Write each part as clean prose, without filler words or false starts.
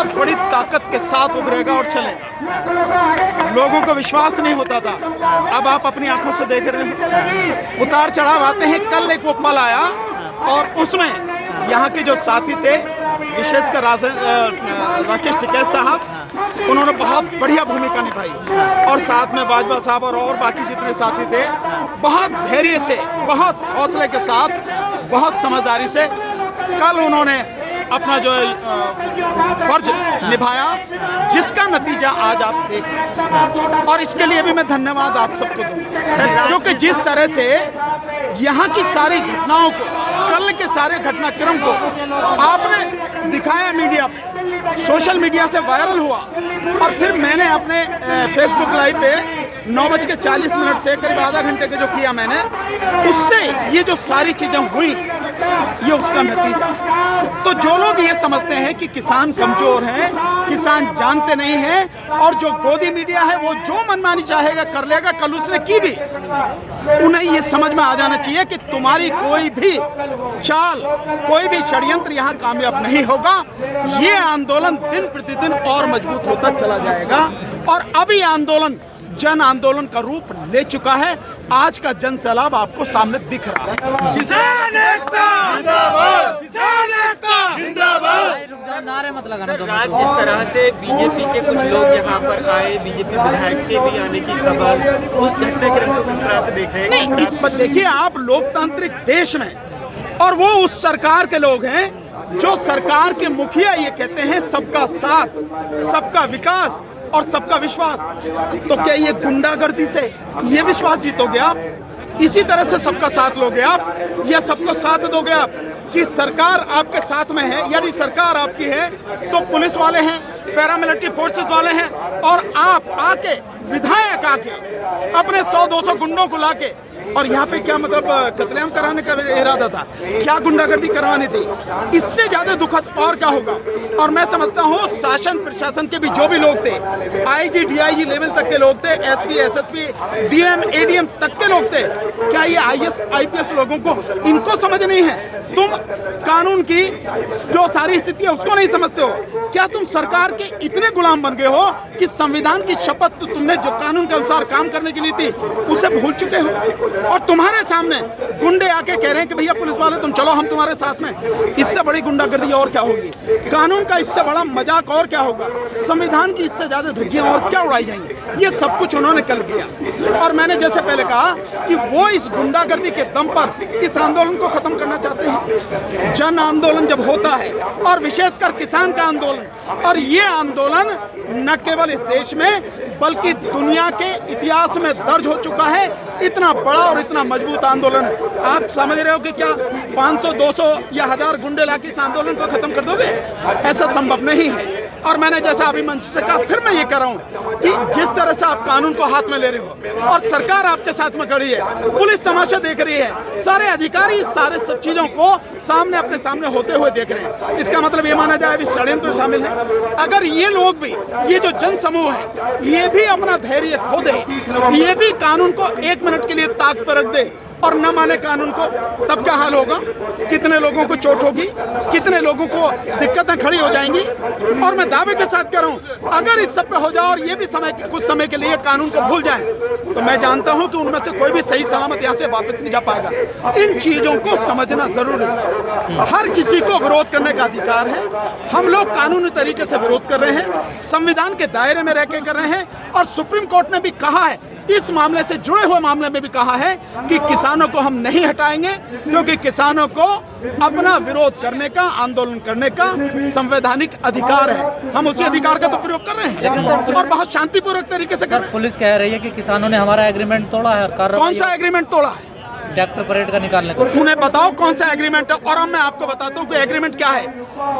बहुत बड़ी ताकत के साथ उभरेगा और चलेगा। लोगों को विश्वास नहीं होता था, अब आप अपनी आंखों से देख रहे हैं। उतार चढ़ाव आते हैं। कल एक वो पल आया और उसमें यहाँ के जो साथी थे, विशेषकर राकेश टिकैत साहब, उन्होंने बहुत बढ़िया भूमिका निभाई और साथ में बाजवा साहब और बाकी जितने साथी थे, बहुत धैर्य से, बहुत हौसले के साथ, बहुत समझदारी से कल उन्होंने अपना जो फर्ज निभाया, जिसका नतीजा आज आप देख रहे हैं। और इसके लिए भी मैं धन्यवाद आप सबको दूंगा, क्योंकि जिस तरह से यहाँ की सारी घटनाओं को, कल के सारे घटनाक्रम को आपने दिखाया, मीडिया सोशल मीडिया से वायरल हुआ और फिर मैंने अपने फेसबुक लाइव पे 9:40 से करीब आधा घंटे के जो किया मैंने, उससे ये जो सारी चीज़ें हुई, ये उसका नतीजा। तो जो लोग ये समझते हैं कि किसान कमज़ोर हैं, किसान जानते नहीं हैं और जो गोदी मीडिया है वो जो मनमानी चाहेगा कर लेगा, कल उसने की भी, उन्हें ये समझ में आ जाना चाहिए कि तुम्हारी कोई भी चाल, कोई भी षड्यंत्र यहाँ कामयाब नहीं होगा। ये आंदोलन दिन प्रतिदिन और मजबूत होता चला जाएगा और अब ये आंदोलन जन आंदोलन का रूप ले चुका है। आज का जन सैलाब आपको सामने दिख रहा है। किसान एकता जिंदाबाद, किसान एकता जिंदाबाद। नारे मत लगाना। आज जिस तरह से बीजेपी के कुछ लोग यहाँ पर आए, बीजेपी विधायक के भी आने की खबर, उस घटनाक्रम को किस तरह से देख रहे हैं? नहीं, देखिए आप लोकतांत्रिक देश में, और वो उस सरकार के लोग हैं जो सरकार के मुखिया ये कहते हैं सबका साथ, सबका विकास और सबका विश्वास। तो क्या ये गुंडागर्दी से ये विश्वास जीतोगे आप? इसी तरह से सबका साथ लोगे आप या सबको साथ दोगे आप कि सरकार आपके साथ में है? यदि सरकार आपकी है तो पुलिस वाले हैं, पैरामिलिट्री फोर्सेस वाले हैं और आप आके, विधायक आके अपने 100-200 गुंडों को लाके, और यहाँ पे क्या मतलब कत्लेआम कराने का इरादा था, क्या गुंडागर्दी करवानी थी? इससे ज्यादा दुखद और क्या होगा? और मैं समझता हूँ शासन प्रशासन के भी जो भी लोग थे, आईजी डीआईजी लेवल तक के लोग थे, एसपी एसएसपी डीएम एडीएम तक के लोग थे, क्या ये आईएएस आईपीएस लोगों को इनको समझ नहीं है? तुम कानून की जो सारी स्थिति है उसको नहीं समझते हो? क्या तुम सरकार के इतने गुलाम बन गए हो कि संविधान की शपथ तो तुमने जो कानून के अनुसार काम करने की ली थी उसे भूल चुके हो? और तुम्हारे सामने गुंडे आके कह रहे हैं कि भैया पुलिस वाले तुम चलो, हम तुम्हारे साथ में। इससे बड़ी गुंडागर्दी और क्या होगी? कानून का इससे बड़ा मजाक और क्या होगा? संविधान की इससे ज्यादा धज्जियां और क्या उड़ाई जाएंगी? ये सब कुछ उन्होंने कल किया और मैंने जैसे पहले कहा कि वो इस गुंडागर्दी के दम पर इस आंदोलन को खत्म करना चाहते हैं। जन आंदोलन जब होता है और विशेषकर किसान का आंदोलन, और ये आंदोलन न केवल इस देश में बल्कि दुनिया के इतिहास में दर्ज हो चुका है। इतना बड़ा और इतना मजबूत आंदोलन, आप समझ रहे हो कि क्या 500 200 या 1000 गुंडे लाके इस आंदोलन को खत्म कर दोगे? ऐसा संभव नहीं है। और मैंने जैसा अभी मंच से कहा, फिर मैं ये कह रहा हूँ कि जिस तरह से आप कानून को हाथ में ले रहे हो और सरकार आपके साथ में खड़ी है, पुलिस तमाशा देख रही है, सारे अधिकारी सारे सब चीजों को सामने अपने सामने होते हुए देख रहे हैं, इसका मतलब ये माना जाए अभी षड्यंत्र शामिल है। अगर ये लोग भी, ये जो जन समूह है, ये भी अपना धैर्य खो दे, ये भी कानून को 1 मिनट के लिए ताक पर रख दे और न माने कानून को, तब क्या हाल होगा? कितने लोगों को चोट होगी, कितने लोगों को दिक्कतें खड़ी हो जाएंगी। और मैं दावे के साथ कह रहा हूं, अगर इस सब पे हो जाए और ये भी कुछ समय के लिए कानून को भूल जाए, तो मैं जानता हूं कि उनमें से कोई भी सही सलामत यहाँ से वापस नहीं जा पाएगा। इन चीजों को समझना जरूरी है। हर किसी को विरोध करने का अधिकार है। हम लोग कानूनी तरीके से विरोध कर रहे हैं, संविधान के दायरे में रह के कर रहे हैं। और सुप्रीम कोर्ट ने भी कहा है, इस मामले से जुड़े हुए मामले में भी कहा है कि किसानों को हम नहीं हटाएंगे, क्योंकि किसानों को अपना विरोध करने का, आंदोलन करने का संवैधानिक अधिकार है। हम उसी अधिकार का तो प्रयोग कर रहे हैं और बहुत शांतिपूर्वक तरीके से कर रहे हैं। पुलिस कह रही है कि किसानों ने हमारा एग्रीमेंट तोड़ा है। कौन सा एग्रीमेंट तोड़ा है? ट्रैक्टर परेड का निकालने को। उन्हें बताओ कौन सा एग्रीमेंट है। और अब मैं आपको बताता हूँ कि एग्रीमेंट क्या है।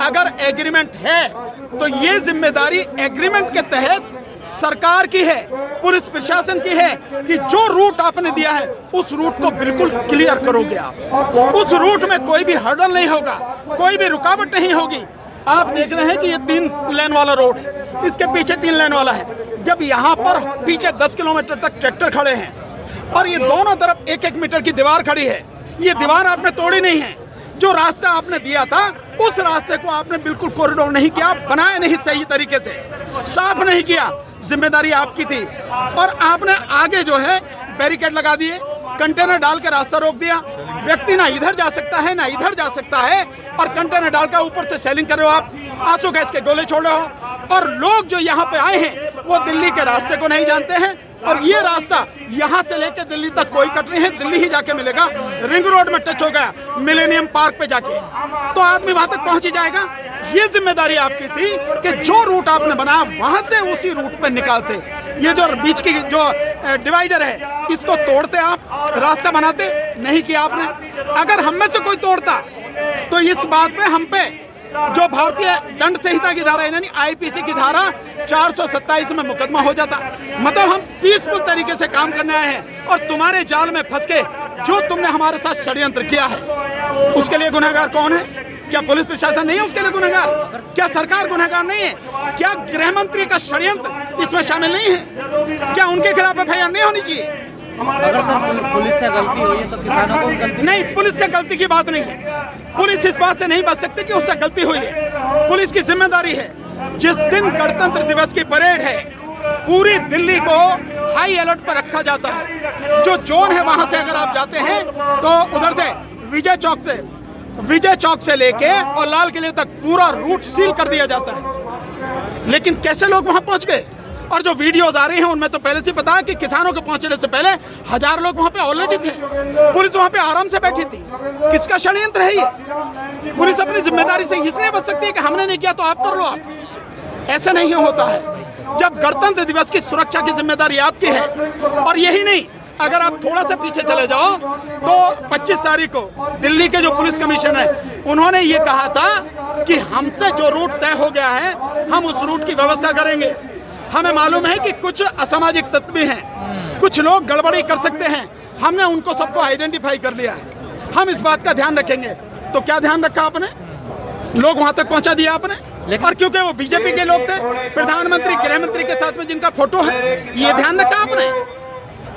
अगर एग्रीमेंट है तो ये जिम्मेदारी एग्रीमेंट के तहत सरकार की है, पुलिस प्रशासन की है कि जो रूट आपने दिया है उस रूट को बिल्कुल क्लियर करोगे आप। उस रूट में कोई भी हर्डल नहीं होगा, कोई भी रुकावट नहीं होगी। आप देख रहे हैं कि ये 3 लेन वाला रोड है, इसके पीछे 3 लेन वाला है। जब यहाँ पर पीछे 10 किलोमीटर तक ट्रैक्टर खड़े हैं और ये दोनों तरफ 1-1 मीटर की दीवार खड़ी है, ये दीवार आपने तोड़ी नहीं है, जो रास्ता आपने दिया था उस रास्ते को आपने बिल्कुल कॉरिडोर नहीं किया, बनाया नहीं सही तरीके से, साफ नहीं किया। जिम्मेदारी आपकी थी और आपने आगे जो है बैरिकेड लगा दिए, कंटेनर डाल के रास्ता रोक दिया। व्यक्ति ना इधर जा सकता है ना इधर जा सकता है, और कंटेनर डाल कर ऊपर से सेलिंग कर रहे हो आप, आंसू गैस के गोले छोड़ रहे हो। और लोग जो यहाँ पे आए हैं वो दिल्ली के रास्ते को नहीं जानते हैं, और ये रास्ता यहाँ से लेके दिल्ली तक कोई कट नहीं है, दिल्ली ही जाके मिलेगा। रिंग रोड में टच हो गया, मिलेनियम पार्क पे जाके तो आदमी वहां तक पहुंच ही जाएगा। ये जिम्मेदारी आपकी थी कि जो रूट आपने बनाया वहां से उसी रूट पे निकालते। ये जो बीच की जो डिवाइडर है इसको तोड़ते, आप रास्ता बनाते, नहीं किया आपने। अगर हम में से कोई तोड़ता तो इस बात पे हम पे जो भारतीय दंड संहिता की धारा यानी आईपीसी की धारा 427 में मुकदमा हो जाता। मतलब हम पीसफुल तरीके से काम करने आए हैं और तुम्हारे जाल में फंस के जो तुमने हमारे साथ षड्यंत्र किया है उसके लिए गुनहगार कौन है? क्या पुलिस प्रशासन नहीं है उसके लिए गुनहगार? क्या सरकार गुनहगार नहीं है? क्या गृह मंत्री का षड्यंत्र इसमें शामिल नहीं है? क्या उनके खिलाफ एफआईआर नहीं होनी चाहिए? अगर सर पुलिस से गलती हुई है तो किसानों को गलती नहीं, पुलिस से गलती की बात नहीं है। पुलिस इस बात से नहीं बच सकती कि उससे गलती हुई है। पुलिस की जिम्मेदारी है, जिस दिन गणतंत्र दिवस की परेड है पूरी दिल्ली को हाई अलर्ट पर रखा जाता है। जो जोन है वहां से अगर आप जाते हैं तो उधर से विजय चौक से लेके और लाल किले तक पूरा रूट सील कर दिया जाता है। लेकिन कैसे लोग वहां पहुंच गए? और जो वीडियोस आ रही हैं उनमें तो पहले से पता है कि किसानों के पहुंचने से पहले 1000 लोग वहां पे ऑलरेडी थे। पुलिस वहां पे आराम से बैठी थी। किसका षड्यंत्र है ये? पुलिस अपनी जिम्मेदारी से इसलिए बच सकती है कि हमने नहीं किया तो आप कर लो। आप ऐसा नहीं होता है। जब गणतंत्र दिवस की सुरक्षा की जिम्मेदारी आपकी है, और यही नहीं, अगर आप थोड़ा सा पीछे चले जाओ तो 25 तारीख को दिल्ली के जो पुलिस कमिश्नर है उन्होंने ये कहा था कि हमसे जो रूट तय हो गया है हम उस रूट की व्यवस्था करेंगे। हमें मालूम है कि कुछ असामाजिक तत्व भी हैं, कुछ लोग गड़बड़ी कर सकते हैं, हमने उनको सबको आइडेंटिफाई कर लिया है, हम इस बात का ध्यान रखेंगे। तो क्या ध्यान रखा आपने? लोग वहां तक पहुंचा दिया आपने। और क्योंकि वो बीजेपी के लोग थे, प्रधानमंत्री गृह मंत्री के साथ में जिनका फोटो है, ये ध्यान रखा आपने।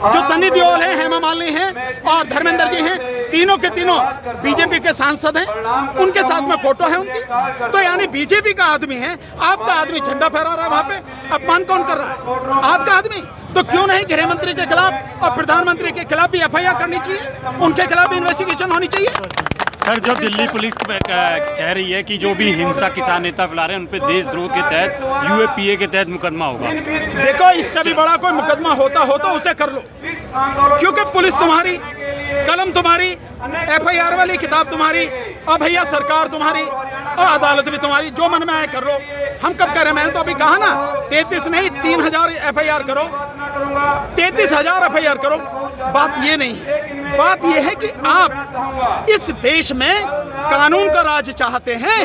जो सनी देओल है, हेमा मालिनी हैं और धर्मेंद्र जी हैं, तीनों के तीनों बीजेपी के सांसद हैं, उनके साथ में फोटो है उनकी। तो यानी बीजेपी का आदमी है, आपका आदमी झंडा फहरा रहा है वहां पे, अपमान कौन कर रहा है? आपका आदमी। तो क्यों नहीं गृह मंत्री के खिलाफ और प्रधानमंत्री के खिलाफ भी एफआईआर करनी चाहिए, उनके खिलाफ भी इन्वेस्टिगेशन होनी चाहिए। सर, जो दिल्ली पुलिस कह रही है कि जो भी हिंसा किसान नेता फैला रहे हैं उन पे देशद्रोह के तहत यूएपीए के तहत मुकदमा होगा। देखो, इससे भी बड़ा कोई मुकदमा होता उसे कर लो, क्योंकि पुलिस तुम्हारी, कलम तुम्हारी, एफआईआर वाली किताब तुम्हारी, और भैया सरकार तुम्हारी और अदालत भी तुम्हारी। जो मन में आए कर लो। हम कब कह रहे हैं? मैंने तो अभी कहा ना, 33 नहीं 3000 एफआईआर करो, 33,000 एफआईआर करो। बात ये नहीं है, बात ये है कि आप इस देश में कानून का राज चाहते हैं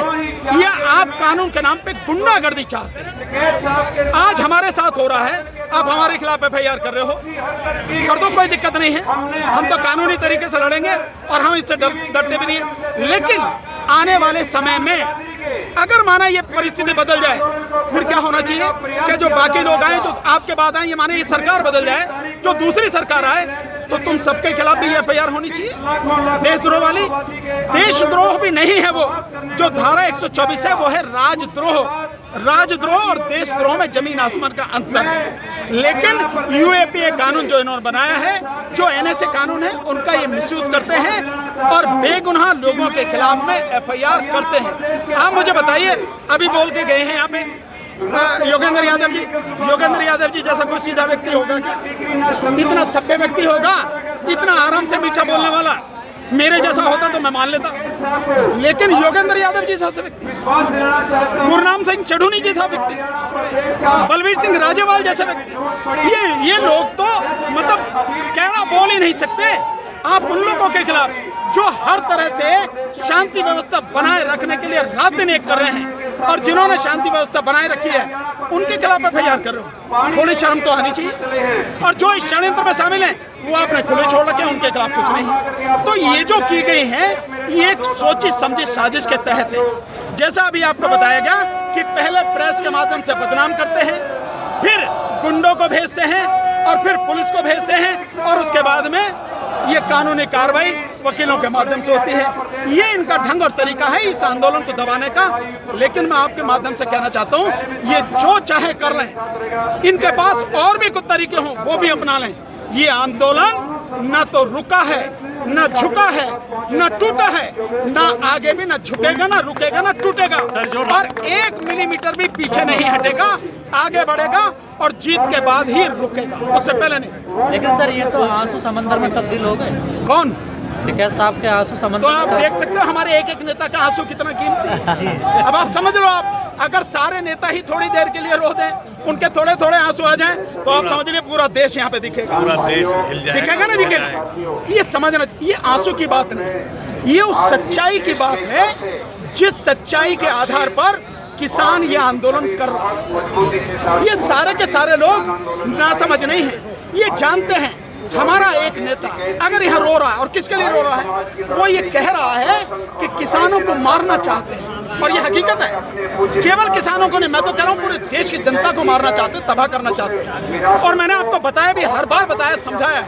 या आप कानून के नाम पे गुंडागर्दी चाहते हैं। आज हमारे साथ हो रहा है, आप हमारे खिलाफ एफआईआर कर रहे हो, कर दो, कोई दिक्कत नहीं है। हम तो कानूनी तरीके से लड़ेंगे और हम इससे डरते भी नहीं है। लेकिन आने वाले समय में अगर माना ये परिस्थिति बदल जाए, फिर क्या होना चाहिए कि जो बाकी लोग आए, जो आपके बाद आए, ये माने ये सरकार बदल जाए, जो दूसरी सरकार आए, तो तुम सबके खिलाफ भी एफआईआर होनी चाहिए। देशद्रोह वाली, देशद्रोह भी नहीं है वो, जो धारा 124 है वो है राजद्रोह। राजद्रोह और देशद्रोह में जमीन आसमान का अंतर है। लेकिन यूएपीए कानून जो इन्होंने बनाया है, जो एनएसए कानून है, उनका ये मिसयूज करते हैं और बेगुनाह लोगों के खिलाफ में एफआईआर करते हैं। आप मुझे बताइए, अभी बोल के गए हैं यहाँ पे योगेंद्र यादव जी जैसा कोई सीधा व्यक्ति होगा क्या? इतना सभ्य व्यक्ति होगा, इतना आराम से मीठा बोलने वाला? मेरे जैसा होता तो मैं मान लेता, लेकिन योगेंद्र यादव जी जैसा व्यक्ति, गुरनाम सिंह चढ़ूनी जैसा व्यक्ति, बलवीर सिंह राजेवाल जैसे व्यक्ति, ये लोग तो मतलब कहना बोल ही नहीं सकते। आप उन लोगों के खिलाफ जो हर तरह से शांति व्यवस्था बनाए रखने के लिए रात दिन एक कर रहे हैं, और जिन्होंने शांति व्यवस्था बनाए रखी है उनके खिलाफ एफआईआर कर रहे हो, थोड़ी शर्म तो आनी चाहिए। और जो इस षड्यंत्र में शामिल हैं वो आपने खुले छोड़ रखे, उनके खिलाफ कुछ नहीं। तो ये जो की गई है ये एक सोची समझी साजिश के तहत है। जैसा अभी आपको बताया गया कि पहले प्रेस के माध्यम से बदनाम करते हैं, फिर गुंडों को भेजते हैं और फिर पुलिस को भेजते हैं, और उसके बाद में ये कानूनी कार्रवाई वकीलों के माध्यम से होती है। ये इनका ढंग और तरीका है इस आंदोलन को दबाने का। लेकिन मैं आपके माध्यम से कहना चाहता हूँ, ये जो चाहे कर लें, इनके पास और भी कुछ तरीके हों वो भी अपना लें। ये आंदोलन न तो रुका है, न झुका है, न टूटा है, न आगे भी न झुकेगा, न रुकेगा, न टूटेगा और 1 मिलीमीटर भी पीछे नहीं हटेगा, आगे बढ़ेगा और जीत के बाद ही रुकेगा, उससे पहले नहीं। लेकिन सर ये तो आंसू समंदर में तब्दील हो गए। कौन? टिकैत साहब के आंसू तो समंदर आप में देख सकते हो हमारे एक एक नेता का आंसू कितना कीमती है। अब आप समझ लो, आप अगर सारे नेता ही थोड़ी देर के लिए रो दें, उनके थोड़े थोड़े आंसू आ जाएं, तो आप समझ लीजिए पूरा देश यहाँ पे दिखेगा। पूरा देश हिल जाएगा। दिखेगा ना, दिखेगा। ये समझना, ये आंसू की बात नहीं, ये उस सच्चाई की बात है जिस सच्चाई के आधार पर किसान ये आंदोलन कर रहा है। ये सारे के सारे लोग नासमझ नहीं है, ये जानते हैं हमारा एक नेता अगर यहाँ रो रहा है, और किसके लिए रो रहा है, वो ये कह रहा है कि किसानों को मारना चाहते हैं, और ये हकीकत है। केवल किसानों को नहीं, मैं तो कह रहा हूँ पूरे देश की जनता को मारना चाहते, तबाह करना चाहते हैं। और मैंने आपको बताया भी, हर बार बताया, समझाया है।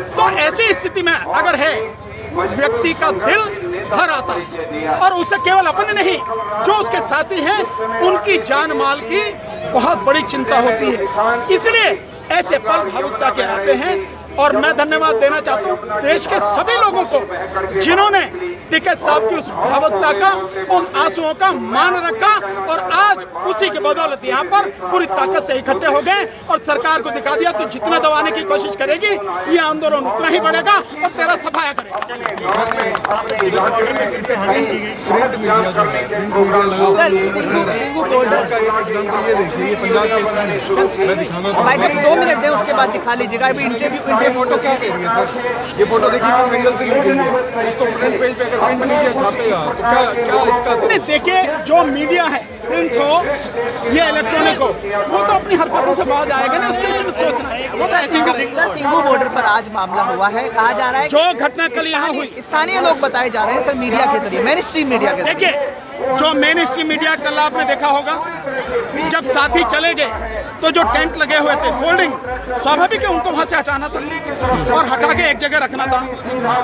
तो ऐसी स्थिति में अगर है, व्यक्ति का दिल भर आता है और उसे केवल अपने नहीं, जो उसके साथी हैं उनकी जान माल की बहुत बड़ी चिंता होती है। इसलिए ऐसे पल भावुकता के आते हैं। और मैं धन्यवाद देना चाहता हूँ देश के सभी लोगों को जिन्होंने टिकैत साहब की उस भावुकता का, उन आंसुओं का मान रखा और आज उसी के बदौलत यहाँ पर पूरी ताकत से इकट्ठे हो गए और सरकार को दिखा दिया तो जितना दबाने की कोशिश करेगी ये आंदोलन उतना ही बढ़ेगा और तेरा सफाया भाई साहब 2 मिनट दें, उसके बाद दिखा लीजिएगा। अभी इंटरव्यू फोटो क्या कह रही है सर? ये फोटो देखिए किस एंगल से ली गई है। इसको फ्रंट पेज पे अगर प्रिंट मीडिया छापेगा तो क्या इसका नहीं, देखिए जो मीडिया है, प्रिंट हो या इलेक्ट्रॉनिक हो, वो तो अपनी हरकतों से बाहर आएगा ना, उसके विषय में सोचना है। वो तो ऐसे करें। सर सिंघू बॉर्डर पर आज मामला हुआ है, कहा जा रहा है जो घटना कल यहाँ हुई, स्थानीय लोग बताए जा रहे हैं सर, मीडिया के जरिए, मेन स्ट्रीम मीडिया के जरिए। देखिए जो मेन स्ट्रीम मीडिया, कल आपने देखा होगा जब साथी चले गए तो जो टेंट लगे हुए थे, होल्डिंग, स्वाभाविक है उनको वहां से हटाना था और हटा के एक जगह रखना था,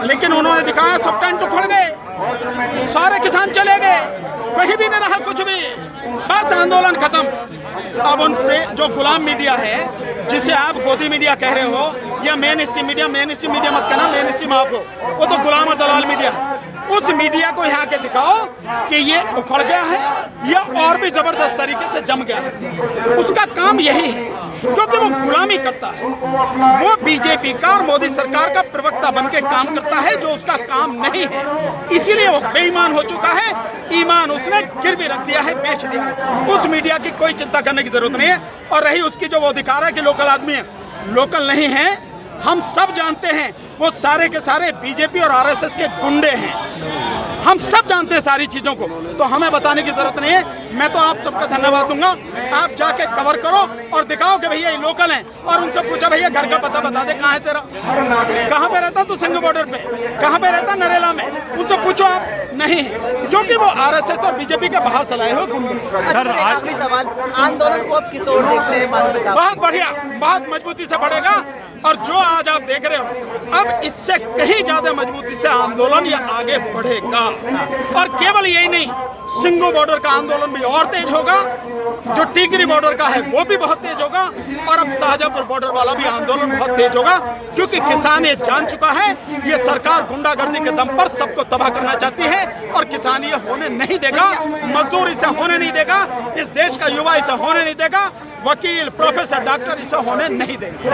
लेकिन उन्होंने दिखाया सब टेंट उखड़ गए, सारे किसान चले गए, कहीं भी नहीं रहा कुछ भी, बस आंदोलन खत्म। अब उन पे जो गुलाम मीडिया है, जिसे आप गोदी मीडिया कह रहे हो या मेन स्ट्रीम मीडिया मत कहना, मेन स्ट्रीम आप हो, वो तो गुलाम और दलाल मीडिया है। उस मीडिया को यहाँ के दिखाओ कि ये उखड़ गया है या और भी जबरदस्त तरीके से जम गया है। उसका काम यही है क्योंकि वो गुलामी करता है, वो बीजेपी का और मोदी सरकार का प्रवक्ता बन के काम करता है जो उसका काम नहीं है। इसीलिए वो बेईमान हो चुका है, ईमान उसने गिरवी रख दिया है, बेच दिया है। उस मीडिया की कोई चिंता करने की जरूरत नहीं है। और रही उसकी जो वो दिखा रहा है कि लोकल आदमी है, लोकल नहीं है, हम सब जानते हैं वो सारे के सारे बीजेपी और आरएसएस के गुंडे हैं। हम सब जानते हैं सारी चीजों को, तो हमें बताने की जरूरत नहीं है। मैं तो आप सबका धन्यवाद दूंगा, आप जाके कवर करो और दिखाओ कि भैया ये लोकल हैं, और उनसे पूछा भैया घर का पता बता दे, कहाँ है तेरा, कहाँ पे रहता तू, सिंघू बॉर्डर पे, कहाँ पे रहता, नरेला में, उनसे पूछो आप, नहीं है, क्योंकि वो आरएसएस और बीजेपी के बाहर चलाए हुए गुंडे। सर आखिरी सवाल, आंदोलन को अब किस ओर देखते हैं? बहुत बढ़िया, बहुत मजबूती से बढ़ेगा और जो आज आप देख रहे हो, अब इससे कहीं ज्यादा मजबूती से आंदोलन ये आगे बढ़ेगा। और केवल यही नहीं, सिंघू बॉर्डर का आंदोलन भी और तेज होगा, जो टिकरी बॉर्डर का है वो भी बहुत तेज होगा, और अब शाहजहांपुर बॉर्डर वाला भी आंदोलन बहुत तेज होगा, क्योंकि किसान ये जान चुका है ये सरकार गुंडागर्दी के दम पर सबको तबाह करना चाहती है और किसान ये होने नहीं देगा, मजदूर इसे होने नहीं देगा, इस देश का युवा इसे होने नहीं देगा, वकील, प्रोफेसर, डॉक्टर इसे होने नहीं देंगे।